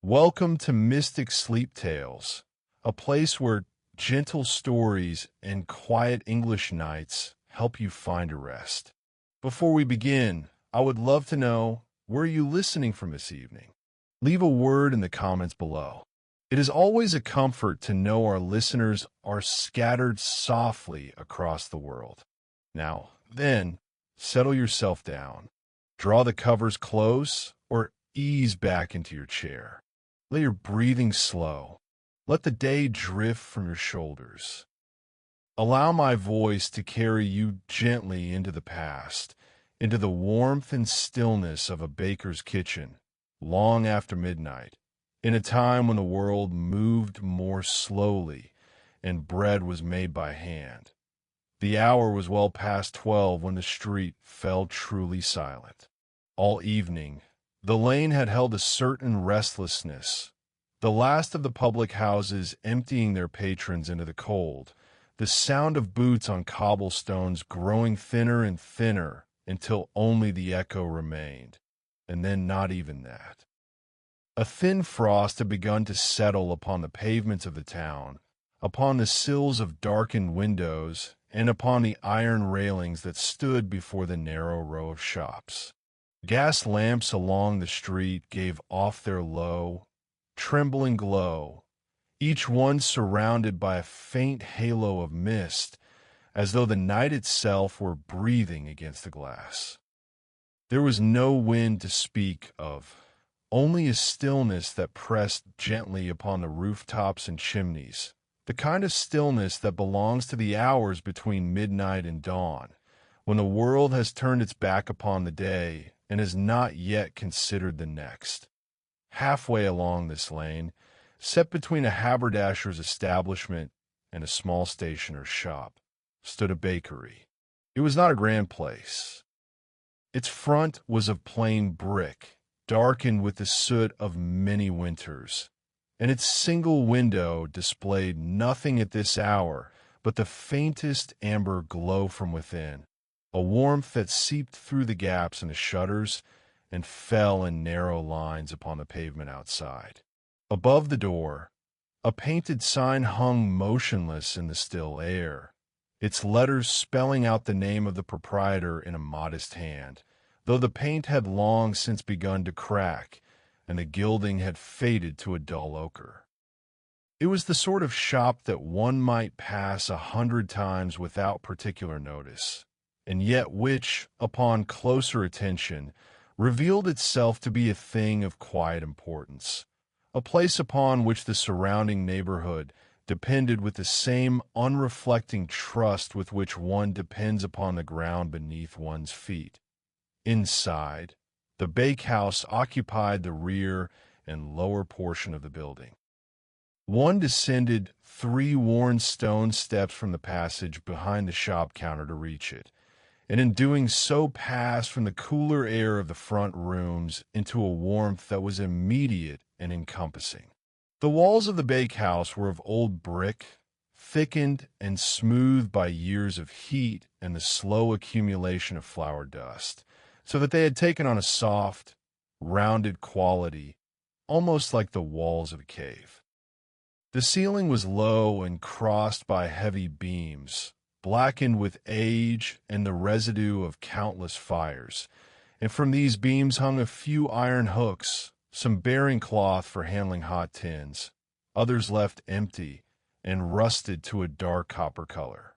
Welcome to Mystic Sleep Tales, a place where gentle stories and quiet English nights help you find a rest. Before we begin, I would love to know, where are you listening from this evening? Leave a word in the comments below. It is always a comfort to know our listeners are scattered softly across the world. Now, then, settle yourself down. Draw the covers close or ease back into your chair. Let your breathing slow. Let the day drift from your shoulders. Allow my voice to carry you gently into the past, into the warmth and stillness of a baker's kitchen, long after midnight, in a time when the world moved more slowly and bread was made by hand. The hour was well past 12 when the street fell truly silent. All evening, the lane had held a certain restlessness, the last of the public houses emptying their patrons into the cold, the sound of boots on cobblestones growing thinner and thinner until only the echo remained, and then not even that. A thin frost had begun to settle upon the pavements of the town, upon the sills of darkened windows, and upon the iron railings that stood before the narrow row of shops. Gas lamps along the street gave off their low, trembling glow, each one surrounded by a faint halo of mist, as though the night itself were breathing against the glass. There was no wind to speak of, only a stillness that pressed gently upon the rooftops and chimneys, the kind of stillness that belongs to the hours between midnight and dawn, when the world has turned its back upon the day and has not yet considered the next. Halfway along this lane, set between a haberdasher's establishment and a small stationer's shop, stood a bakery. It was not a grand place. Its front was of plain brick, darkened with the soot of many winters, and its single window displayed nothing at this hour but the faintest amber glow from within, a warmth that seeped through the gaps in the shutters and fell in narrow lines upon the pavement outside. Above the door, a painted sign hung motionless in the still air, its letters spelling out the name of the proprietor in a modest hand, though the paint had long since begun to crack and the gilding had faded to a dull ochre. It was the sort of shop that one might pass 100 times without particular notice, and yet which, upon closer attention, revealed itself to be a thing of quiet importance, a place upon which the surrounding neighborhood depended with the same unreflecting trust with which one depends upon the ground beneath one's feet. Inside, the bakehouse occupied the rear and lower portion of the building. One descended 3 worn stone steps from the passage behind the shop counter to reach it, and in doing so passed from the cooler air of the front rooms into a warmth that was immediate and encompassing. The walls of the bakehouse were of old brick, thickened and smoothed by years of heat and the slow accumulation of flour dust, so that they had taken on a soft, rounded quality, almost like the walls of a cave. The ceiling was low and crossed by heavy beams, blackened with age and the residue of countless fires, and from these beams hung a few iron hooks, some bearing cloth for handling hot tins, others left empty and rusted to a dark copper color.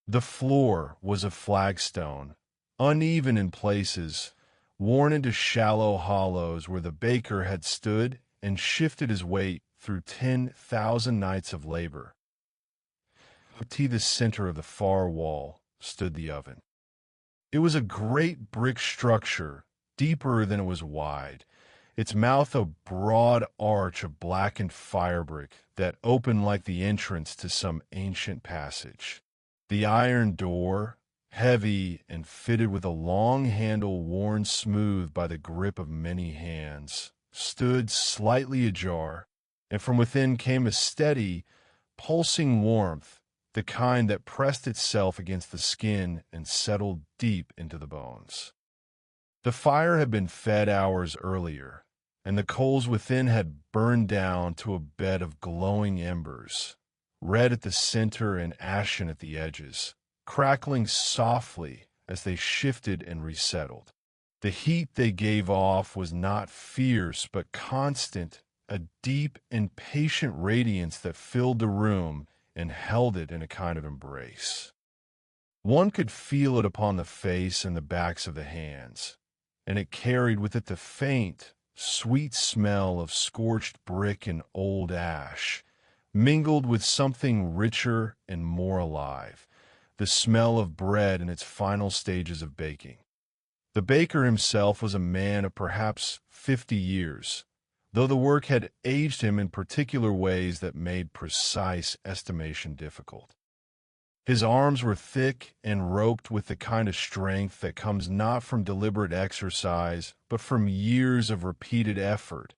The floor was of flagstone, uneven in places, worn into shallow hollows where the baker had stood and shifted his weight through 10,000 nights of labor. To the center of the far wall stood the oven. It was a great brick structure, deeper than it was wide, its mouth a broad arch of blackened firebrick that opened like the entrance to some ancient passage. The iron door, heavy and fitted with a long handle worn smooth by the grip of many hands, stood slightly ajar, and from within came a steady, pulsing warmth, the kind that pressed itself against the skin and settled deep into the bones. The fire had been fed hours earlier, and the coals within had burned down to a bed of glowing embers, red at the center and ashen at the edges, crackling softly as they shifted and resettled. The heat they gave off was not fierce but constant, a deep and patient radiance that filled the room and held it in a kind of embrace. One could feel it upon the face and the backs of the hands, and it carried with it the faint, sweet smell of scorched brick and old ash, mingled with something richer and more alive, the smell of bread in its final stages of baking. The baker himself was a man of perhaps 50 years, though the work had aged him in particular ways that made precise estimation difficult. His arms were thick and roped with the kind of strength that comes not from deliberate exercise, but from years of repeated effort,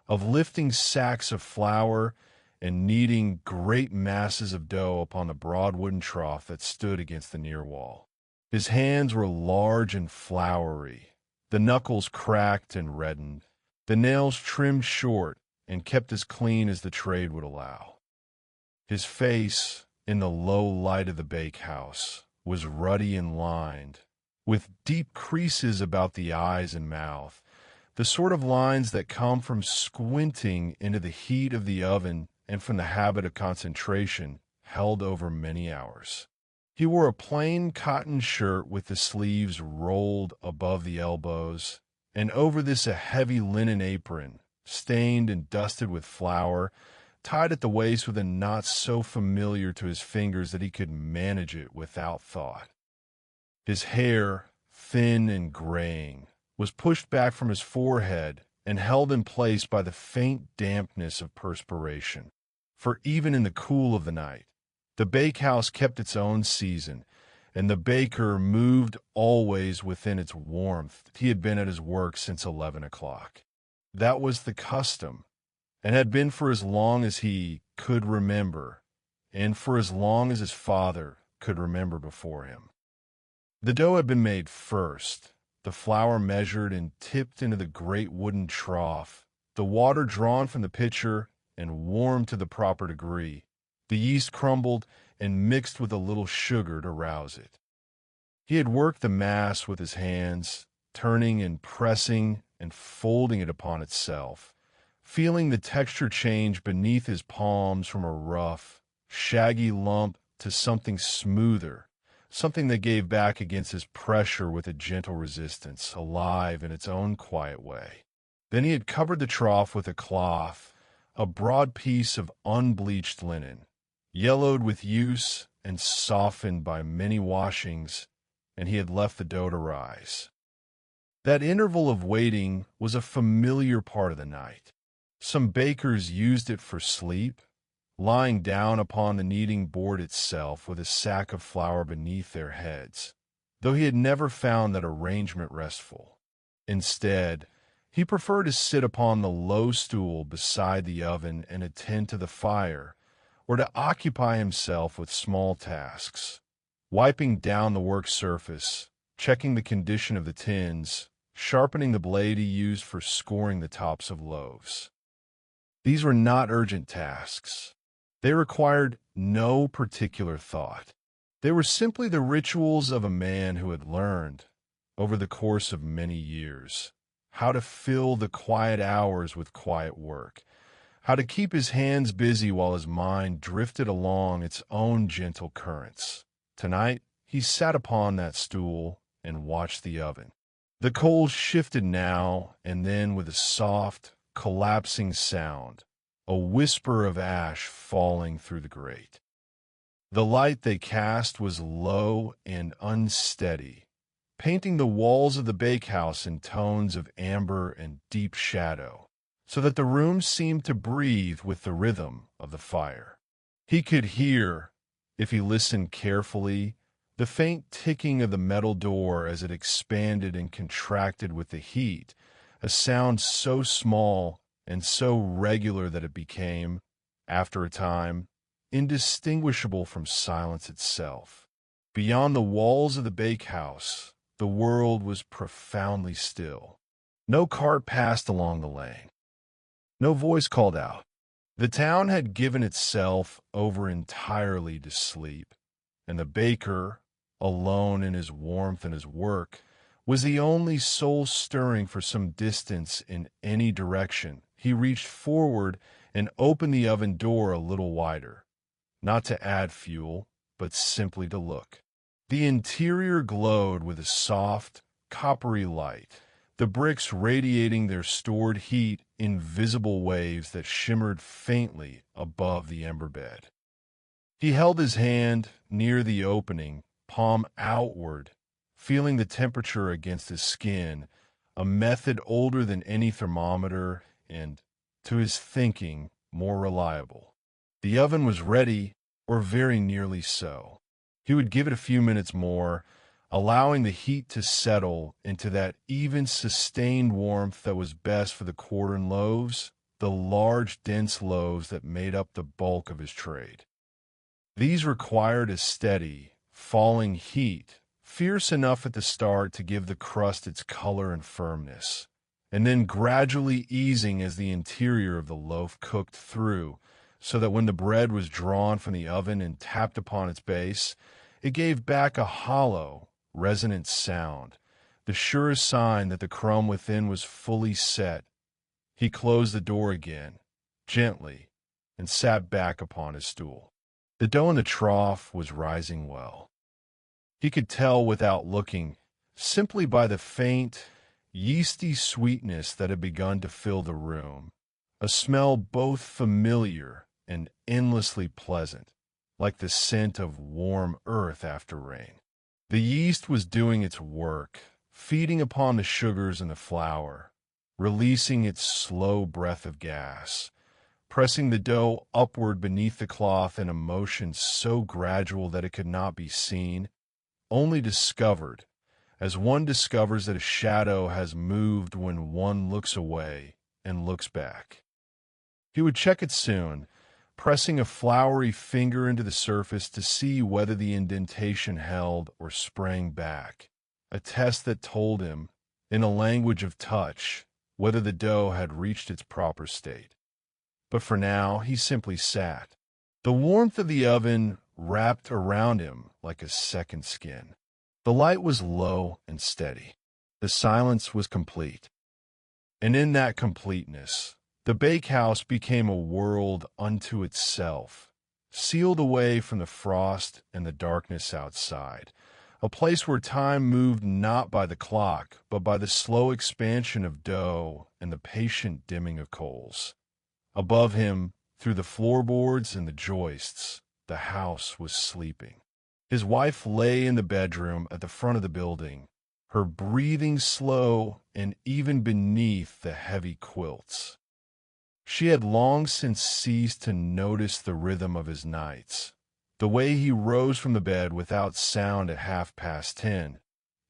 of lifting sacks of flour and kneading great masses of dough upon the broad wooden trough that stood against the near wall. His hands were large and floury, the knuckles cracked and reddened, the nails trimmed short and kept as clean as the trade would allow. His face, in the low light of the bakehouse, was ruddy and lined, with deep creases about the eyes and mouth, the sort of lines that come from squinting into the heat of the oven and from the habit of concentration held over many hours. He wore a plain cotton shirt with the sleeves rolled above the elbows, and over this a heavy linen apron, stained and dusted with flour, tied at the waist with a knot so familiar to his fingers that he could manage it without thought. His hair, thin and graying, was pushed back from his forehead and held in place by the faint dampness of perspiration. For even in the cool of the night, the bakehouse kept its own season, and the baker moved always within its warmth. He had been at his work since 11 o'clock. That was the custom, and had been for as long as he could remember, and for as long as his father could remember before him. The dough had been made first, the flour measured and tipped into the great wooden trough, the water drawn from the pitcher and warmed to the proper degree, the yeast crumbled and mixed with a little sugar to rouse it. He had worked the mass with his hands, turning and pressing and folding it upon itself, feeling the texture change beneath his palms from a rough, shaggy lump to something smoother, something that gave back against his pressure with a gentle resistance, alive in its own quiet way. Then he had covered the trough with a cloth, a broad piece of unbleached linen, yellowed with use and softened by many washings, and he had left the dough to rise. That interval of waiting was a familiar part of the night. Some bakers used it for sleep, lying down upon the kneading board itself with a sack of flour beneath their heads, though he had never found that arrangement restful. Instead, he preferred to sit upon the low stool beside the oven and attend to the fire, or to occupy himself with small tasks, wiping down the work surface, checking the condition of the tins, sharpening the blade he used for scoring the tops of loaves. These were not urgent tasks. They required no particular thought. They were simply the rituals of a man who had learned, over the course of many years, how to fill the quiet hours with quiet work, how to keep his hands busy while his mind drifted along its own gentle currents. Tonight, he sat upon that stool and watched the oven. The coals shifted now and then with a soft, collapsing sound, a whisper of ash falling through the grate. The light they cast was low and unsteady, painting the walls of the bakehouse in tones of amber and deep shadow, so that the room seemed to breathe with the rhythm of the fire. He could hear, if he listened carefully, the faint ticking of the metal door as it expanded and contracted with the heat, a sound so small and so regular that it became, after a time, indistinguishable from silence itself. Beyond the walls of the bakehouse, the world was profoundly still. No cart passed along the lane. No voice called out. The town had given itself over entirely to sleep, and the baker, alone in his warmth and his work, was the only soul stirring for some distance in any direction. He reached forward and opened the oven door a little wider, not to add fuel, but simply to look. The interior glowed with a soft, coppery light, the bricks radiating their stored heat in visible waves that shimmered faintly above the ember bed. He held his hand near the opening, palm outward, feeling the temperature against his skin, a method older than any thermometer and, to his thinking, more reliable. The oven was ready, or very nearly so. He would give it a few minutes more, allowing the heat to settle into that even, sustained warmth that was best for the quartern loaves, the large, dense loaves that made up the bulk of his trade. These required a steady, falling heat, fierce enough at the start to give the crust its color and firmness, and then gradually easing as the interior of the loaf cooked through, so that when the bread was drawn from the oven and tapped upon its base, it gave back a hollow, resonant sound, the surest sign that the crumb within was fully set. He closed the door again, gently, and sat back upon his stool. The dough in the trough was rising well. He could tell without looking, simply by the faint, yeasty sweetness that had begun to fill the room, a smell both familiar and endlessly pleasant, like the scent of warm earth after rain. The yeast was doing its work, feeding upon the sugars and the flour, releasing its slow breath of gas, pressing the dough upward beneath the cloth in a motion so gradual that it could not be seen, only discovered, as one discovers that a shadow has moved when one looks away and looks back. He would check it soon, pressing a floury finger into the surface to see whether the indentation held or sprang back, a test that told him, in a language of touch, whether the dough had reached its proper state. But for now, he simply sat. The warmth of the oven wrapped around him like a second skin. The light was low and steady. The silence was complete. And in that completeness, the bakehouse became a world unto itself, sealed away from the frost and the darkness outside, a place where time moved not by the clock, but by the slow expansion of dough and the patient dimming of coals. Above him, through the floorboards and the joists, the house was sleeping. His wife lay in the bedroom at the front of the building, her breathing slow and even beneath the heavy quilts. She had long since ceased to notice the rhythm of his nights, the way he rose from the bed without sound at 10:30,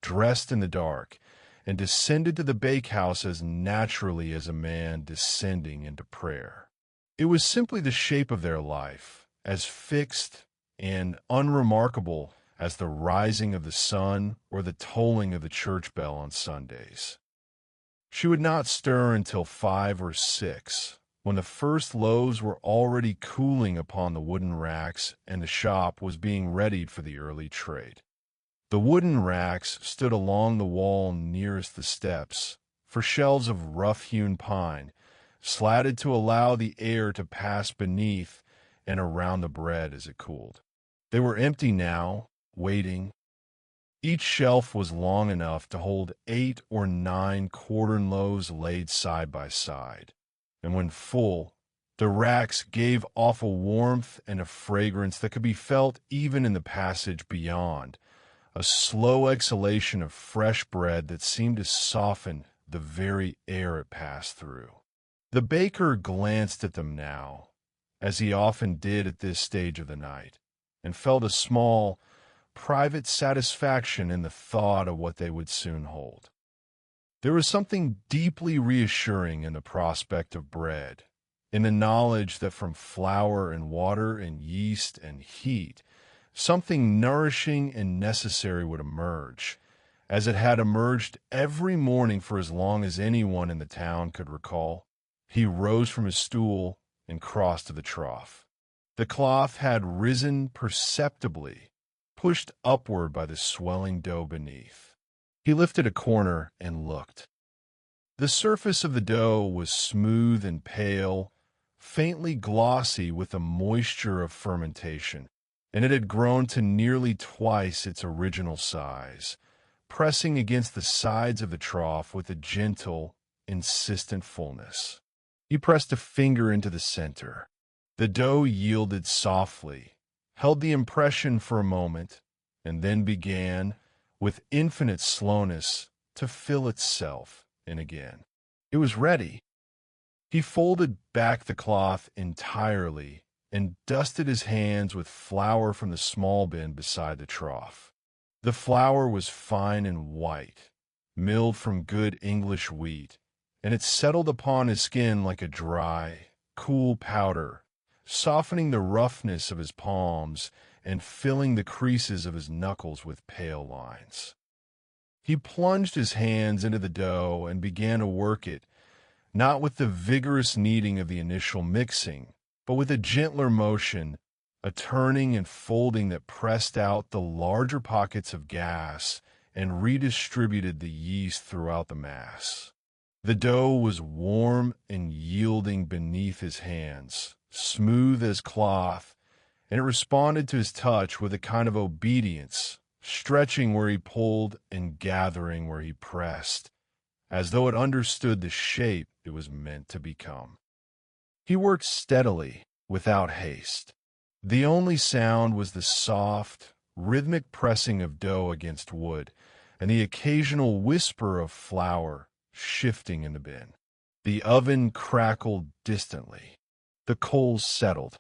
dressed in the dark, and descended to the bakehouse as naturally as a man descending into prayer. It was simply the shape of their life, as fixed and unremarkable as the rising of the sun or the tolling of the church bell on Sundays. She would not stir until 5 or 6, when the first loaves were already cooling upon the wooden racks and the shop was being readied for the early trade. The wooden racks stood along the wall nearest the steps, for shelves of rough-hewn pine, slatted to allow the air to pass beneath and around the bread as it cooled. They were empty now, waiting. Each shelf was long enough to hold 8 or 9 quartern loaves laid side by side, and when full, the racks gave off a warmth and a fragrance that could be felt even in the passage beyond, a slow exhalation of fresh bread that seemed to soften the very air it passed through. The baker glanced at them now, as he often did at this stage of the night, and felt a small, private satisfaction in the thought of what they would soon hold. There was something deeply reassuring in the prospect of bread, in the knowledge that from flour and water and yeast and heat, something nourishing and necessary would emerge, as it had emerged every morning for as long as anyone in the town could recall. He rose from his stool and crossed to the trough. The cloth had risen perceptibly, pushed upward by the swelling dough beneath. He lifted a corner and looked. The surface of the dough was smooth and pale, faintly glossy with the moisture of fermentation, and it had grown to nearly twice its original size, pressing against the sides of the trough with a gentle, insistent fullness. He pressed a finger into the center. The dough yielded softly, held the impression for a moment, and then began, with infinite slowness, to fill itself in again. It was ready. He folded back the cloth entirely and dusted his hands with flour from the small bin beside the trough. The flour was fine and white, milled from good English wheat, and it settled upon his skin like a dry, cool powder, softening the roughness of his palms and filling the creases of his knuckles with pale lines. He plunged his hands into the dough and began to work it, not with the vigorous kneading of the initial mixing, but with a gentler motion, a turning and folding that pressed out the larger pockets of gas and redistributed the yeast throughout the mass. The dough was warm and yielding beneath his hands, smooth as cloth, and it responded to his touch with a kind of obedience, stretching where he pulled and gathering where he pressed, as though it understood the shape it was meant to become. He worked steadily, without haste. The only sound was the soft, rhythmic pressing of dough against wood, and the occasional whisper of flour shifting in the bin. The oven crackled distantly. The coals settled.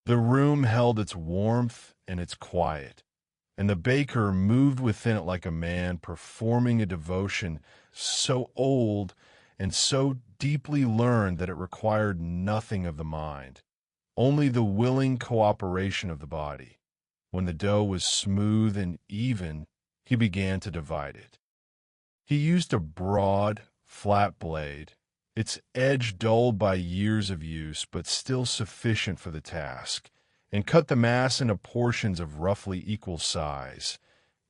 The room held its warmth and its quiet, and the baker moved within it like a man performing a devotion so old and so deeply learned that it required nothing of the mind, only the willing cooperation of the body. When the dough was smooth and even, he began to divide it. He used a broad, flat blade, its edge dulled by years of use but still sufficient for the task, and cut the mass into portions of roughly equal size,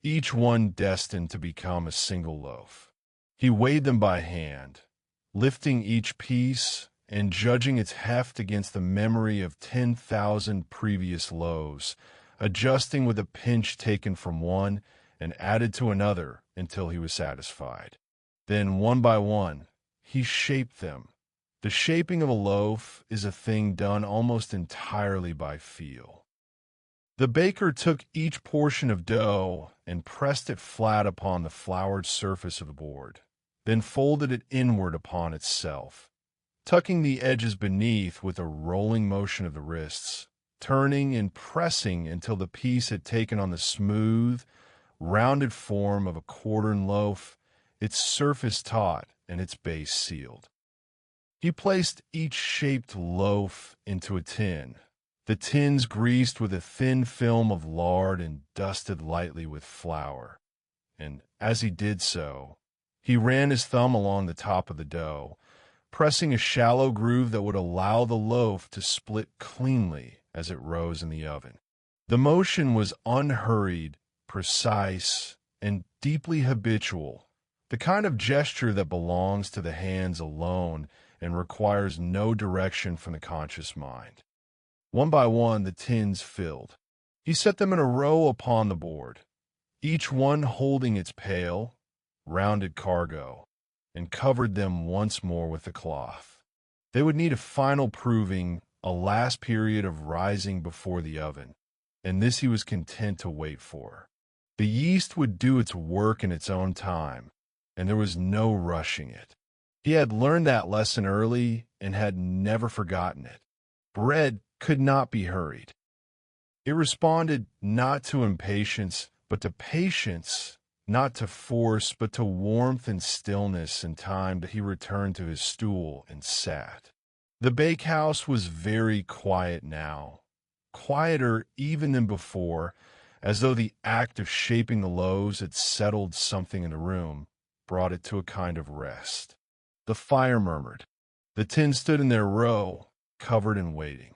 each one destined to become a single loaf. He weighed them by hand, lifting each piece and judging its heft against the memory of 10,000 previous loaves, adjusting with a pinch taken from one and added to another until he was satisfied. Then, one by one, he shaped them. The shaping of a loaf is a thing done almost entirely by feel. The baker took each portion of dough and pressed it flat upon the floured surface of the board, then folded it inward upon itself, tucking the edges beneath with a rolling motion of the wrists, turning and pressing until the piece had taken on the smooth, rounded form of a quartern loaf, its surface taut and its base sealed. He placed each shaped loaf into a tin, the tins greased with a thin film of lard and dusted lightly with flour. And as he did so, he ran his thumb along the top of the dough, pressing a shallow groove that would allow the loaf to split cleanly as it rose in the oven. The motion was unhurried, precise, and deeply habitual, the kind of gesture that belongs to the hands alone and requires no direction from the conscious mind. One by one, the tins filled. He set them in a row upon the board, each one holding its pale, rounded cargo, and covered them once more with the cloth. They would need a final proving, a last period of rising before the oven, and this he was content to wait for. The yeast would do its work in its own time, and there was no rushing it. He had learned that lesson early and had never forgotten it. Bread could not be hurried. It responded not to impatience, but to patience, not to force, but to warmth and stillness in time that he returned to his stool and sat. The bakehouse was very quiet now, quieter even than before, as though the act of shaping the loaves had settled something in the room, brought it to a kind of rest. The fire murmured. The tins stood in their row, covered and waiting.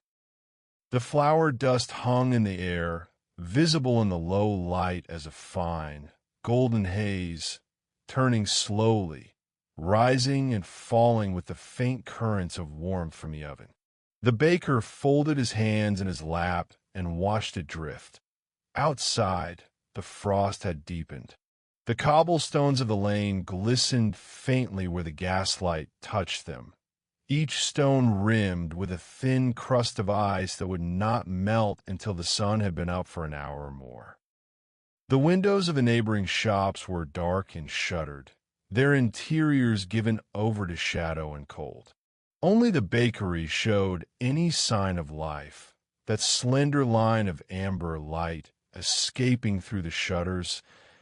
The flour dust hung in the air, visible in the low light as a fine, golden haze, turning slowly, rising and falling with the faint currents of warmth from the oven. The baker folded his hands in his lap and watched it drift. Outside, the frost had deepened. The cobblestones of the lane glistened faintly where the gaslight touched them, each stone rimmed with a thin crust of ice that would not melt until the sun had been up for an hour or more. The windows of the neighboring shops were dark and shuttered, their interiors given over to shadow and cold. Only the bakery showed any sign of life, that slender line of amber light escaping through the shutters,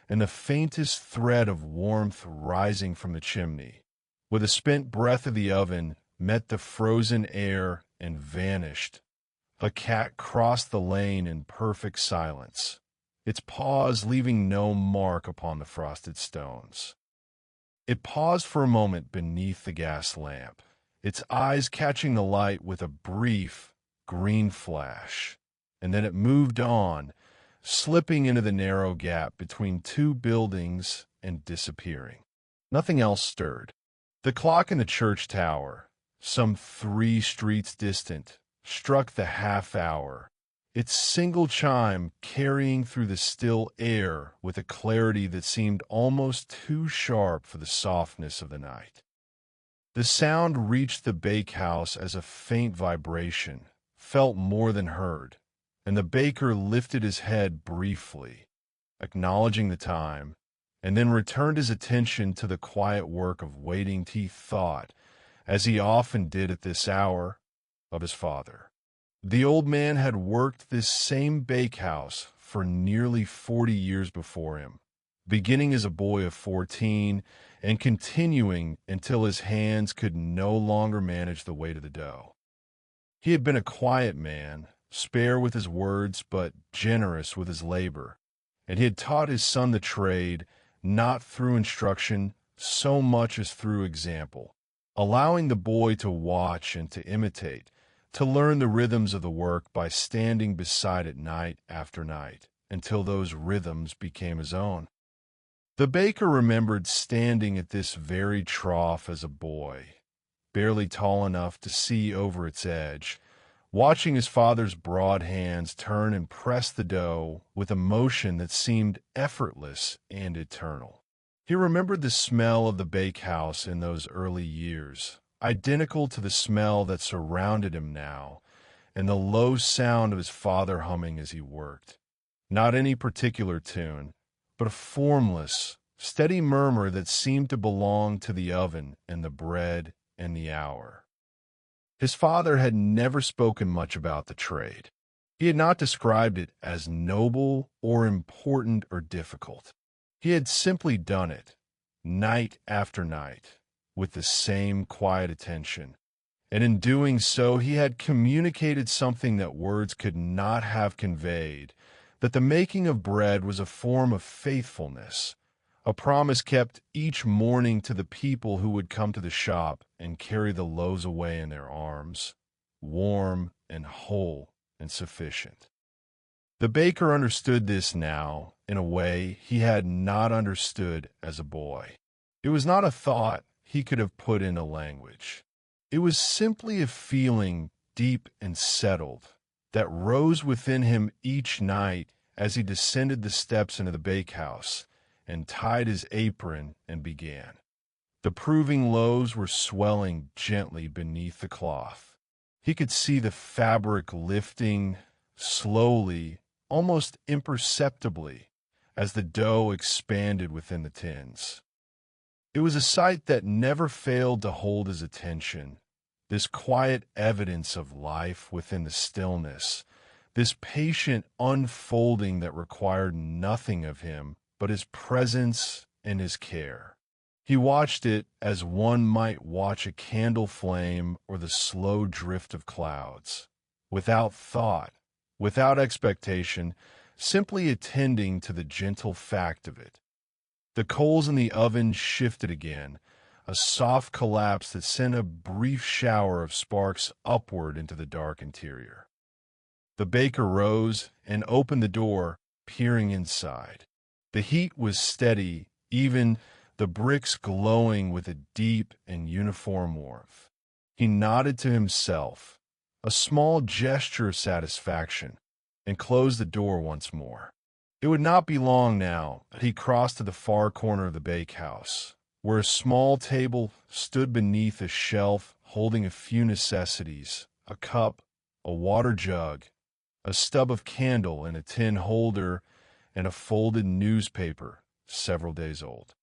and the faintest thread of warmth rising from the chimney, with the spent breath of the oven met the frozen air and vanished. A cat crossed the lane in perfect silence, its paws leaving no mark upon the frosted stones. It paused for a moment beneath the gas lamp, its eyes catching the light with a brief, green flash, and then it moved on, slipping into the narrow gap between two buildings and disappearing. Nothing else stirred. The clock in the church tower, some 3 streets distant, struck the half hour, its single chime carrying through the still air with a clarity that seemed almost too sharp for the softness of the night. The sound reached the bakehouse as a faint vibration, felt more than heard, and the baker lifted his head briefly, acknowledging the time, and then returned his attention to the quiet work of waiting. He thought, as he often did at this hour, of his father. The old man had worked this same bakehouse for nearly 40 years before him, beginning as a boy of 14 and continuing until his hands could no longer manage the weight of the dough. He had been a quiet man, spare with his words but generous with his labor, and he had taught his son the trade not through instruction so much as through example, allowing the boy to watch and to imitate, to learn the rhythms of the work by standing beside it night after night, until those rhythms became his own. The baker remembered standing at this very trough as a boy, barely tall enough to see over its edge, watching his father's broad hands turn and press the dough with a motion that seemed effortless and eternal. He remembered the smell of the bakehouse in those early years, identical to the smell that surrounded him now, and the low sound of his father humming as he worked. Not any particular tune, but a formless, steady murmur that seemed to belong to the oven and the bread and the hour. His father had never spoken much about the trade. He had not described it as noble or important or difficult. He had simply done it, night after night, with the same quiet attention, and in doing so he had communicated something that words could not have conveyed, that the making of bread was a form of faithfulness, a promise kept each morning to the people who would come to the shop and carry the loaves away in their arms, warm and whole and sufficient. The baker understood this now in a way he had not understood as a boy. It was not a thought he could have put into language. It was simply a feeling deep and settled that rose within him each night as he descended the steps into the bakehouse and tied his apron and began. The proving loaves were swelling gently beneath the cloth. He could see the fabric lifting slowly, almost imperceptibly, as the dough expanded within the tins. It was a sight that never failed to hold his attention, this quiet evidence of life within the stillness, this patient unfolding that required nothing of him but his presence and his care. He watched it as one might watch a candle flame or the slow drift of clouds, without thought, without expectation, simply attending to the gentle fact of it. The coals in the oven shifted again, a soft collapse that sent a brief shower of sparks upward into the dark interior. The baker rose and opened the door, peering inside. The heat was steady, even the bricks glowing with a deep and uniform warmth. He nodded to himself, a small gesture of satisfaction, and closed the door once more. It would not be long now that he crossed to the far corner of the bakehouse, where a small table stood beneath a shelf holding a few necessities, a cup, a water jug, a stub of candle in a tin holder, and a folded newspaper several days old.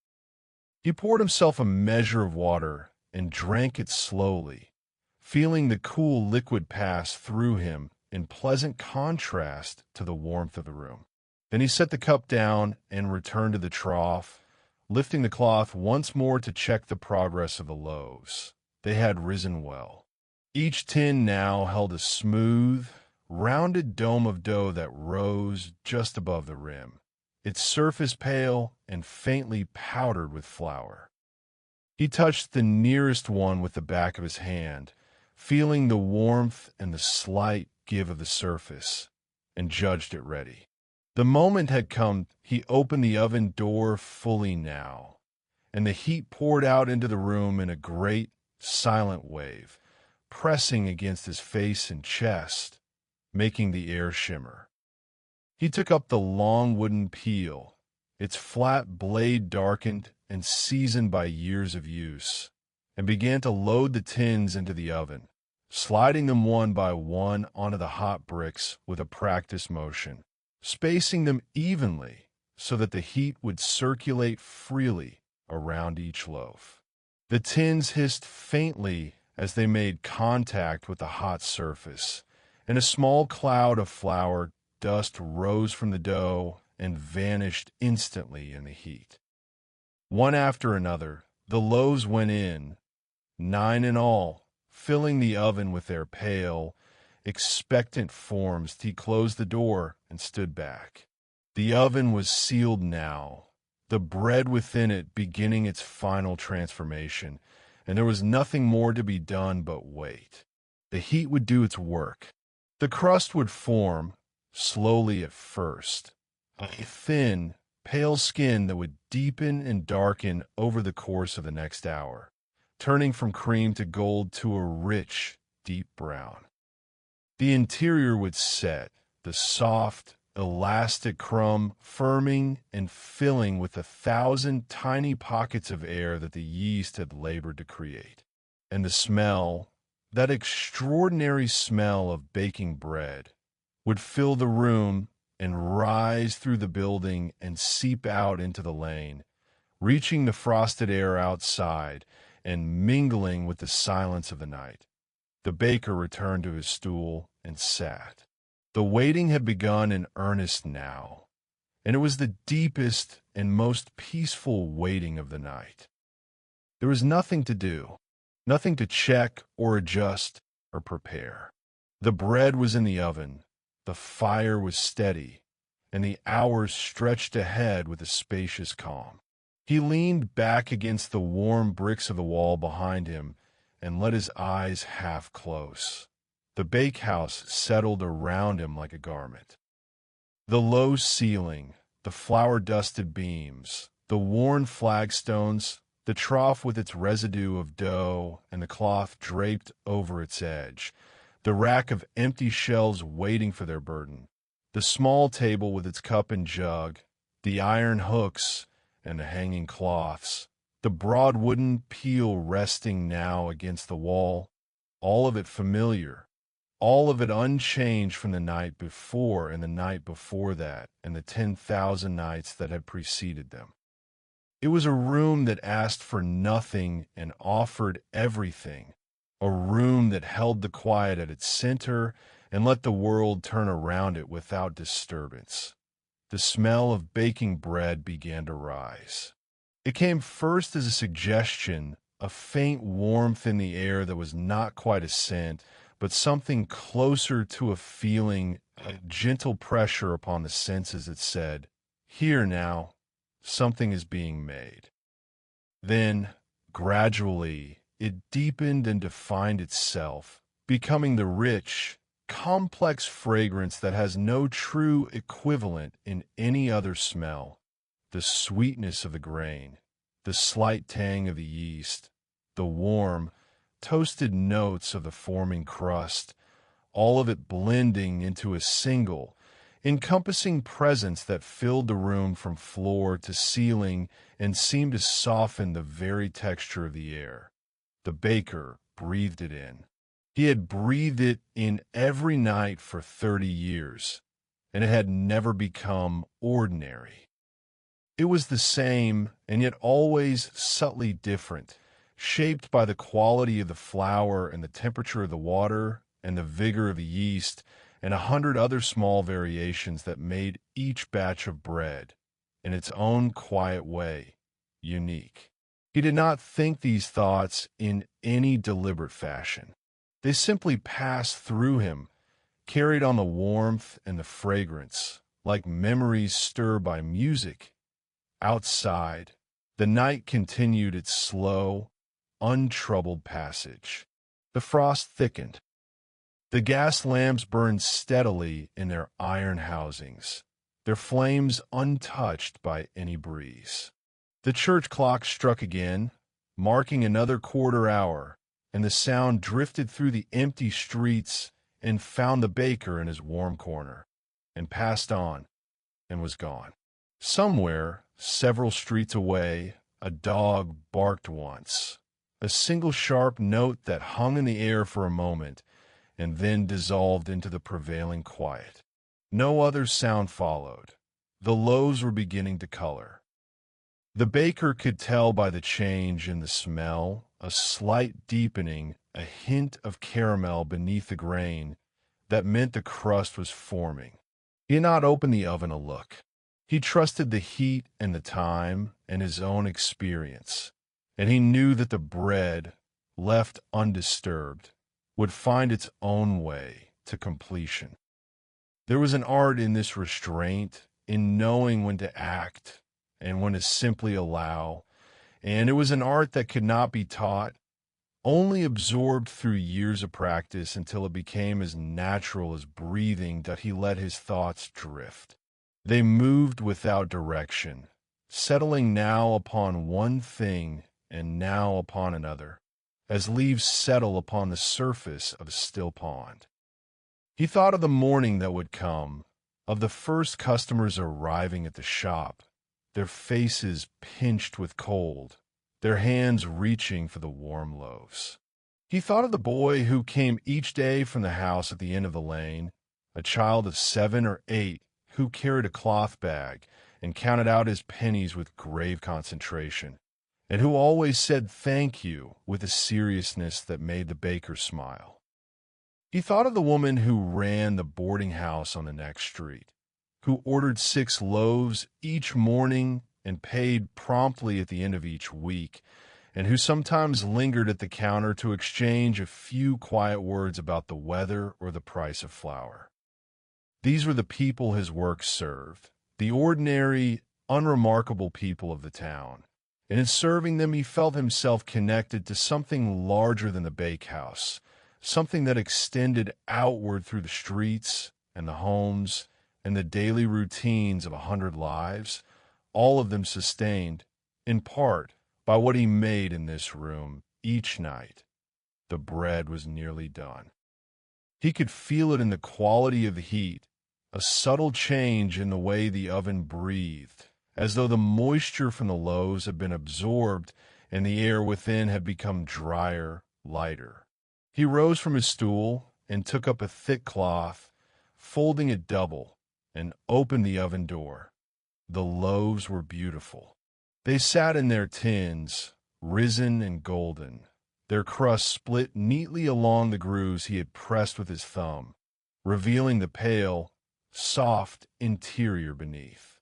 He poured himself a measure of water and drank it slowly, feeling the cool liquid pass through him in pleasant contrast to the warmth of the room. Then he set the cup down and returned to the trough, lifting the cloth once more to check the progress of the loaves. They had risen well. Each tin now held a smooth, rounded dome of dough that rose just above the rim, its surface pale and faintly powdered with flour. He touched the nearest one with the back of his hand, feeling the warmth and the slight give of the surface, and judged it ready. The moment had come. He opened the oven door fully now, and the heat poured out into the room in a great, silent wave, pressing against his face and chest, making the air shimmer. He took up the long wooden peel, its flat blade darkened and seasoned by years of use, and began to load the tins into the oven, sliding them one by one onto the hot bricks with a practiced motion, spacing them evenly so that the heat would circulate freely around each loaf. The tins hissed faintly as they made contact with the hot surface, and a small cloud of flour dust rose from the dough and vanished instantly in the heat. One after another, the loaves went in, 9 in all, filling the oven with their pale, expectant forms. He closed the door and stood back. The oven was sealed now, the bread within it beginning its final transformation, and there was nothing more to be done but wait. The heat would do its work. The crust would form, slowly at first, a thin, pale skin that would deepen and darken over the course of the next hour, turning from cream to gold to a rich, deep brown. The interior would set, the soft, elastic crumb firming and filling with 1,000 tiny pockets of air that the yeast had labored to create. And the smell, that extraordinary smell of baking bread, would fill the room and rise through the building and seep out into the lane, reaching the frosted air outside and mingling with the silence of the night. The baker returned to his stool and sat. The waiting had begun in earnest now, and it was the deepest and most peaceful waiting of the night. There was nothing to do, nothing to check or adjust or prepare. The bread was in the oven, the fire was steady, and the hours stretched ahead with a spacious calm. He leaned back against the warm bricks of the wall behind him and let his eyes half close. The bakehouse settled around him like a garment. The low ceiling, the flour-dusted beams, the worn flagstones, the trough with its residue of dough and the cloth draped over its edge, the rack of empty shelves waiting for their burden, the small table with its cup and jug, the iron hooks and the hanging cloths, the broad wooden peel resting now against the wall, all of it familiar, all of it unchanged from the night before and the night before that and the 10,000 nights that had preceded them. It was a room that asked for nothing and offered everything, a room that held the quiet at its center and let the world turn around it without disturbance. The smell of baking bread began to rise. It came first as a suggestion, a faint warmth in the air that was not quite a scent, but something closer to a feeling a gentle pressure upon the senses that said, "Here now, something is being made." Then, gradually, it deepened and defined itself, becoming the rich, complex fragrance that has no true equivalent in any other smell. The sweetness of the grain, the slight tang of the yeast, the warm, toasted notes of the forming crust, all of it blending into a single, encompassing presence that filled the room from floor to ceiling and seemed to soften the very texture of the air. The baker breathed it in. He had breathed it in every night for 30 years, and it had never become ordinary. It was the same, and yet always subtly different, shaped by the quality of the flour and the temperature of the water and the vigor of the yeast and 100 other small variations that made each batch of bread, in its own quiet way, unique. He did not think these thoughts in any deliberate fashion. They simply passed through him, carried on the warmth and the fragrance, like memories stirred by music. Outside, the night continued its slow, untroubled passage. The frost thickened. The gas lamps burned steadily in their iron housings, their flames untouched by any breeze. The church clock struck again, marking another quarter hour, and the sound drifted through the empty streets and found the baker in his warm corner, and passed on, and was gone. Somewhere, several streets away, a dog barked once, a single sharp note that hung in the air for a moment, and then dissolved into the prevailing quiet. No other sound followed. The loaves were beginning to color. The baker could tell by the change in the smell, a slight deepening, a hint of caramel beneath the grain, that meant the crust was forming. He had not opened the oven a look. He trusted the heat and the time and his own experience, and he knew that the bread, left undisturbed, would find its own way to completion. There was an art in this restraint, in knowing when to act and when to simply allow, and it was an art that could not be taught, only absorbed through years of practice until it became as natural as breathing that he let his thoughts drift. They moved without direction, settling now upon one thing and now upon another, as leaves settle upon the surface of a still pond. He thought of the morning that would come, of the first customers arriving at the shop, their faces pinched with cold, their hands reaching for the warm loaves. He thought of the boy who came each day from the house at the end of the lane, a child of 7 or 8 who carried a cloth bag and counted out his pennies with grave concentration, and who always said thank you with a seriousness that made the baker smile. He thought of the woman who ran the boarding house on the next street, who ordered 6 loaves each morning and paid promptly at the end of each week, and who sometimes lingered at the counter to exchange a few quiet words about the weather or the price of flour. These were the people his work served, the ordinary, unremarkable people of the town, and in serving them he felt himself connected to something larger than the bakehouse, something that extended outward through the streets and the homes and the daily routines of 100 lives, all of them sustained, in part, by what he made in this room each night. The bread was nearly done. He could feel it in the quality of the heat, a subtle change in the way the oven breathed, as though the moisture from the loaves had been absorbed and the air within had become drier, lighter. He rose from his stool and took up a thick cloth, folding it double, and opened the oven door. The loaves were beautiful. They sat in their tins, risen and golden, their crust split neatly along the grooves he had pressed with his thumb, revealing the pale, soft interior beneath.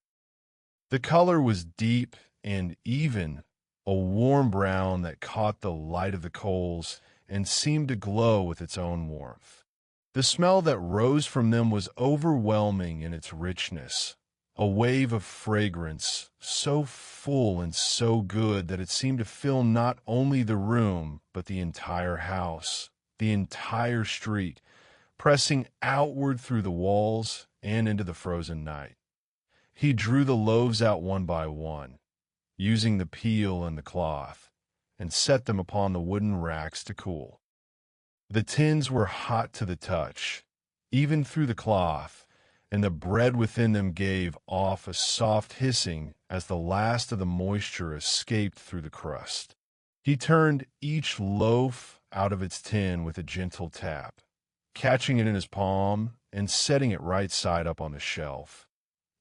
The color was deep and even, a warm brown that caught the light of the coals and seemed to glow with its own warmth. The smell that rose from them was overwhelming in its richness, a wave of fragrance so full and so good that it seemed to fill not only the room, but the entire house, the entire street, pressing outward through the walls and into the frozen night. He drew the loaves out one by one, using the peel and the cloth, and set them upon the wooden racks to cool. The tins were hot to the touch, even through the cloth, and the bread within them gave off a soft hissing as the last of the moisture escaped through the crust. He turned each loaf out of its tin with a gentle tap, catching it in his palm and setting it right side up on the shelf.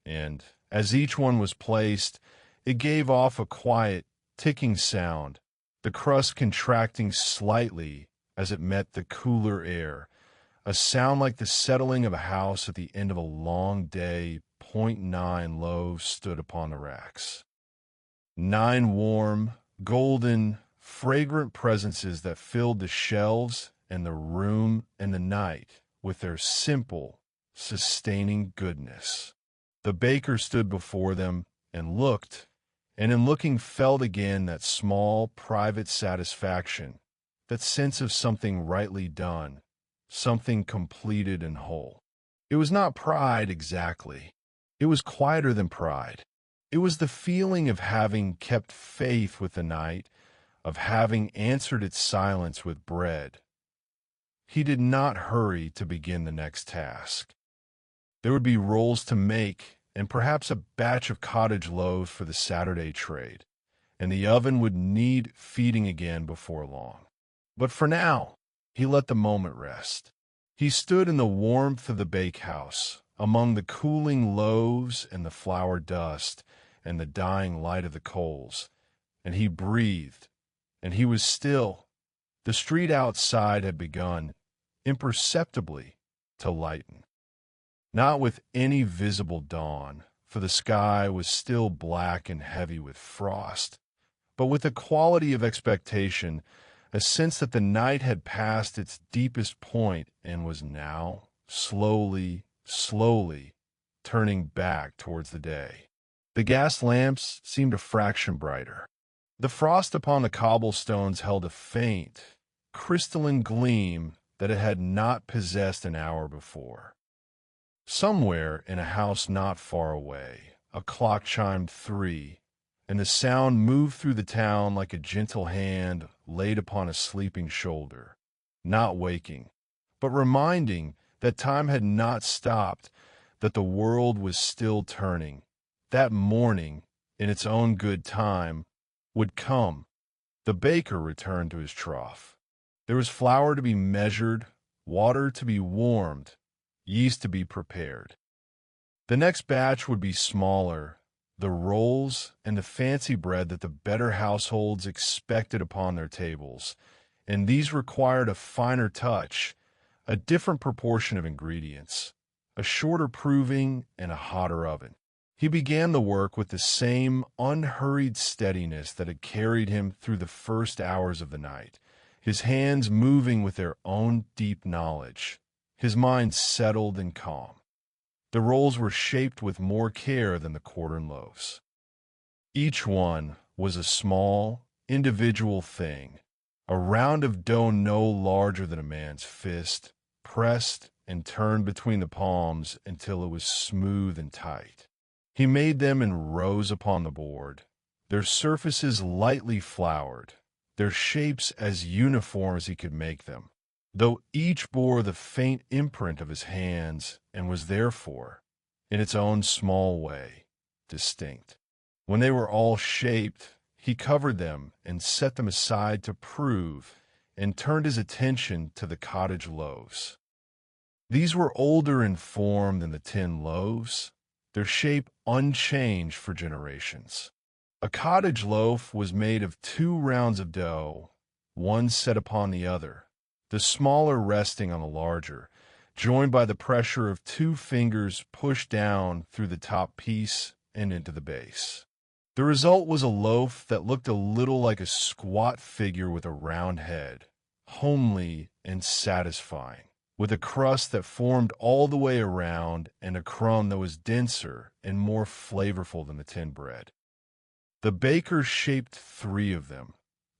And as each one was placed, it gave off a quiet, ticking sound, the crust contracting slightly as it met the cooler air, a sound like the settling of a house at the end of a long day. 0.9 loaves stood upon the racks. 9 warm, golden, fragrant presences that filled the shelves and the room and the night with their simple, sustaining goodness. The baker stood before them and looked, and in looking felt again that small, private satisfaction, that sense of something rightly done, something completed and whole. It was not pride exactly. It was quieter than pride. It was the feeling of having kept faith with the night, of having answered its silence with bread. He did not hurry to begin the next task. There would be rolls to make and perhaps a batch of cottage loaves for the Saturday trade, and the oven would need feeding again before long. But for now, he let the moment rest. He stood in the warmth of the bakehouse, among the cooling loaves and the flour dust and the dying light of the coals, and he breathed, and he was still. The street outside had begun, imperceptibly, to lighten. Not with any visible dawn, for the sky was still black and heavy with frost, but with a quality of expectation, a sense that the night had passed its deepest point and was now, slowly, turning back towards the day. The gas lamps seemed a fraction brighter. The frost upon the cobblestones held a faint, crystalline gleam that it had not possessed an hour before. Somewhere in a house not far away, a clock chimed 3, and the sound moved through the town like a gentle hand laid upon a sleeping shoulder, not waking, but reminding that time had not stopped, that the world was still turning. That morning, in its own good time, would come. The baker returned to his trough. There was flour to be measured, water to be warmed, yeast to be prepared. The next batch would be smaller, the rolls and the fancy bread that the better households expected upon their tables, and these required a finer touch, a different proportion of ingredients, a shorter proving and a hotter oven. He began the work with the same unhurried steadiness that had carried him through the first hours of the night, his hands moving with their own deep knowledge, his mind settled and calm. The rolls were shaped with more care than the quartern loaves. Each one was a small, individual thing, a round of dough no larger than a man's fist, pressed and turned between the palms until it was smooth and tight. He made them in rows upon the board, their surfaces lightly floured, their shapes as uniform as he could make them, though each bore the faint imprint of his hands and was therefore, in its own small way, distinct. When they were all shaped, he covered them and set them aside to prove, and turned his attention to the cottage loaves. These were older in form than the tin loaves, their shape unchanged for generations. A cottage loaf was made of 2 rounds of dough, one set upon the other, the smaller resting on the larger, joined by the pressure of 2 fingers pushed down through the top piece and into the base. The result was a loaf that looked a little like a squat figure with a round head, homely and satisfying, with a crust that formed all the way around and a crumb that was denser and more flavorful than the tin bread. The baker shaped 3 of them,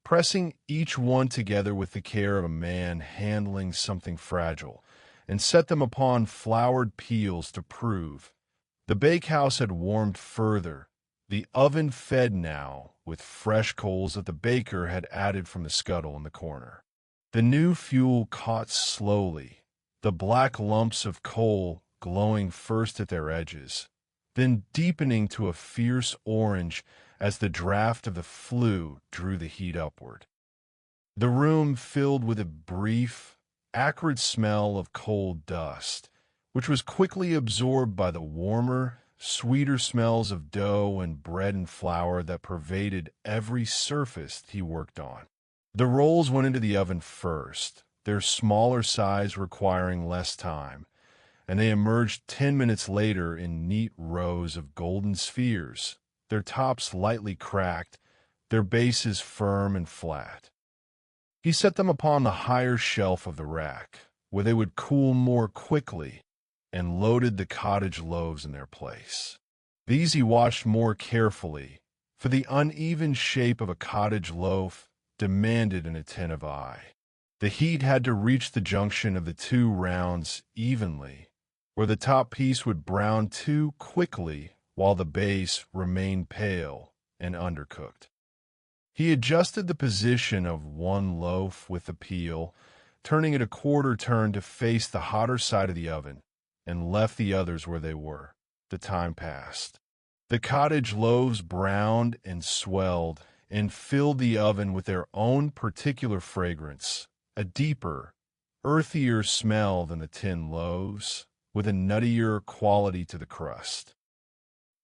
pressing each one together with the care of a man handling something fragile, and set them upon floured peels to prove. The bakehouse had warmed further, the oven fed now with fresh coals that the baker had added from the scuttle in the corner. The new fuel caught slowly, the black lumps of coal glowing first at their edges, then deepening to a fierce orange as the draft of the flue drew the heat upward. The room filled with a brief, acrid smell of coal dust, which was quickly absorbed by the warmer, sweeter smells of dough and bread and flour that pervaded every surface he worked on. The rolls went into the oven first, their smaller size requiring less time, and they emerged 10 minutes later in neat rows of golden spheres, their tops lightly cracked, their bases firm and flat. He set them upon the higher shelf of the rack, where they would cool more quickly, and loaded the cottage loaves in their place. These he watched more carefully, for the uneven shape of a cottage loaf demanded an attentive eye. The heat had to reach the junction of the 2 rounds evenly, where the top piece would brown too quickly while the base remained pale and undercooked. He adjusted the position of one loaf with the peel, turning it a quarter turn to face the hotter side of the oven, and left the others where they were. The time passed. The cottage loaves browned and swelled and filled the oven with their own particular fragrance, a deeper, earthier smell than the tin loaves, with a nuttier quality to the crust.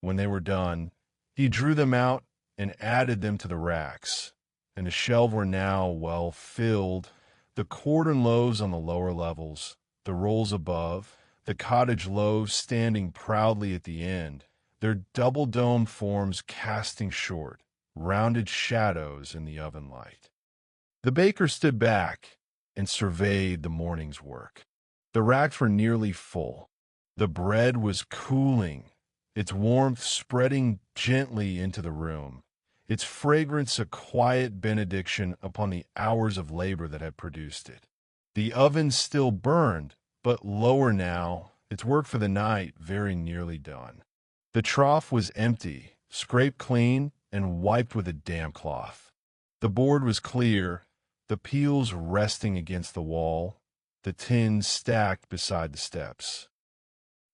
When they were done, he drew them out and added them to the racks, and the shelves were now well filled, the quartern loaves on the lower levels, the rolls above, the cottage loaves standing proudly at the end, their double-dome forms casting short, rounded shadows in the oven light. The baker stood back and surveyed the morning's work. The racks were nearly full. The bread was cooling, its warmth spreading gently into the room, its fragrance a quiet benediction upon the hours of labor that had produced it. The oven still burned, but lower now, its work for the night very nearly done. The trough was empty, scraped clean, and wiped with a damp cloth. The board was clear, the peels resting against the wall, the tins stacked beside the steps.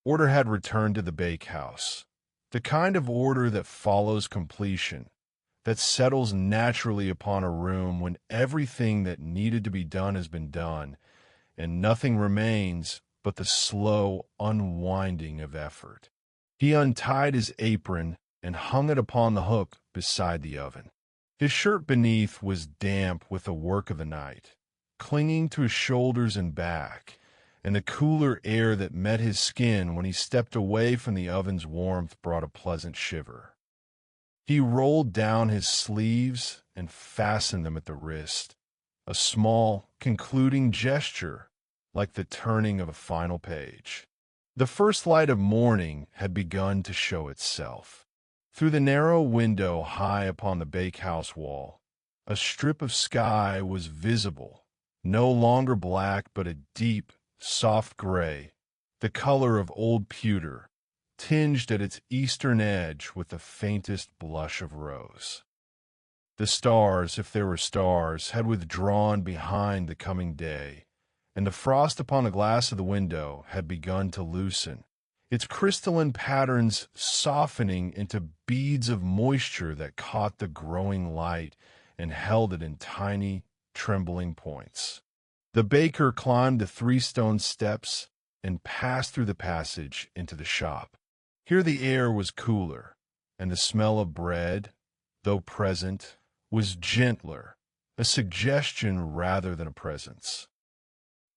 Order had returned to the bakehouse, the kind of order that follows completion, that settles naturally upon a room when everything that needed to be done has been done, and nothing remains but the slow unwinding of effort. He untied his apron and hung it upon the hook beside the oven. His shirt beneath was damp with the work of the night, clinging to his shoulders and back, and the cooler air that met his skin when he stepped away from the oven's warmth brought a pleasant shiver. He rolled down his sleeves and fastened them at the wrist, a small, concluding gesture, like the turning of a final page. The first light of morning had begun to show itself. Through the narrow window high upon the bakehouse wall, a strip of sky was visible, no longer black but a deep, soft gray, the color of old pewter, tinged at its eastern edge with the faintest blush of rose. The stars, if there were stars, had withdrawn behind the coming day, and the frost upon the glass of the window had begun to loosen, its crystalline patterns softening into beads of moisture that caught the growing light and held it in tiny, trembling points. The baker climbed the 3 stone steps and passed through the passage into the shop. Here the air was cooler, and the smell of bread, though present, was gentler, a suggestion rather than a presence.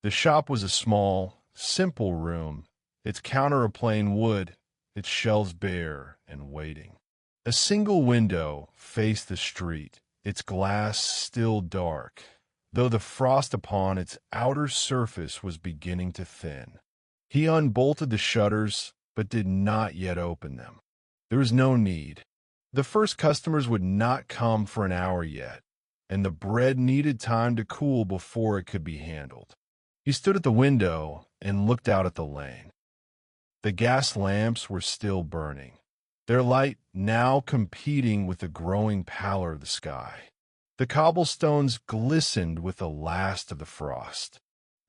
The shop was a small, simple room, its counter of plain wood, its shelves bare and waiting. A single window faced the street, its glass still dark, though the frost upon its outer surface was beginning to thin. He unbolted the shutters, but did not yet open them. There was no need. The first customers would not come for an hour yet, and the bread needed time to cool before it could be handled. He stood at the window and looked out at the lane. The gas lamps were still burning, their light now competing with the growing pallor of the sky. The cobblestones glistened with the last of the frost.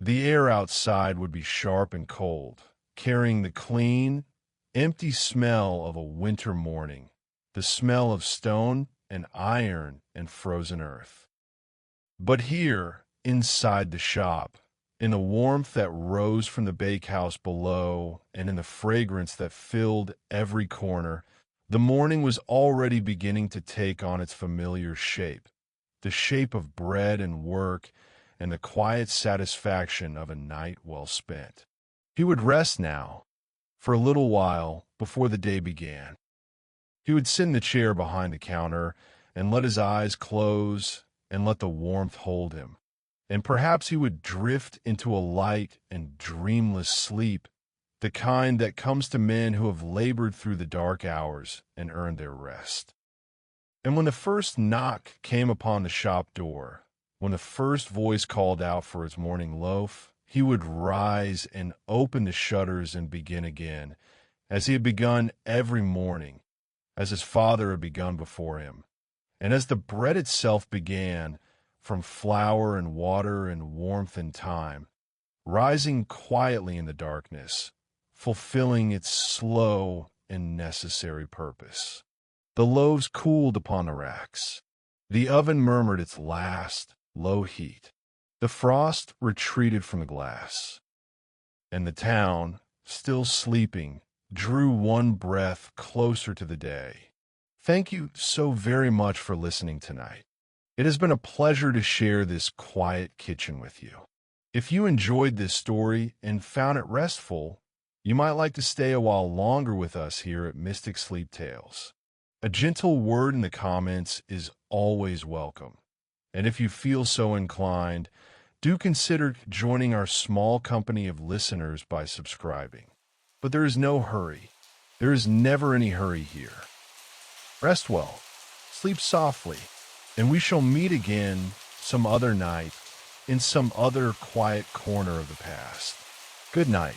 The air outside would be sharp and cold, carrying the clean, empty smell of a winter morning, the smell of stone and iron and frozen earth. But here, inside the shop, in the warmth that rose from the bakehouse below and in the fragrance that filled every corner, the morning was already beginning to take on its familiar shape, the shape of bread and work and the quiet satisfaction of a night well spent. He would rest now, for a little while, before the day began. He would sit in the chair behind the counter and let his eyes close and let the warmth hold him. And perhaps he would drift into a light and dreamless sleep, the kind that comes to men who have labored through the dark hours and earned their rest. And when the first knock came upon the shop door, when the first voice called out for his morning loaf, he would rise and open the shutters and begin again, as he had begun every morning, as his father had begun before him. And as the bread itself began, from flour and water and warmth and time, rising quietly in the darkness, fulfilling its slow and necessary purpose. The loaves cooled upon the racks. The oven murmured its last, low heat. The frost retreated from the glass. And the town, still sleeping, drew one breath closer to the day. Thank you so very much for listening tonight. It has been a pleasure to share this quiet kitchen with you. If you enjoyed this story and found it restful, you might like to stay a while longer with us here at Mystic Sleep Tales. A gentle word in the comments is always welcome. And if you feel so inclined, do consider joining our small company of listeners by subscribing. But there is no hurry. There is never any hurry here. Rest well, sleep softly, and we shall meet again some other night in some other quiet corner of the past. Good night.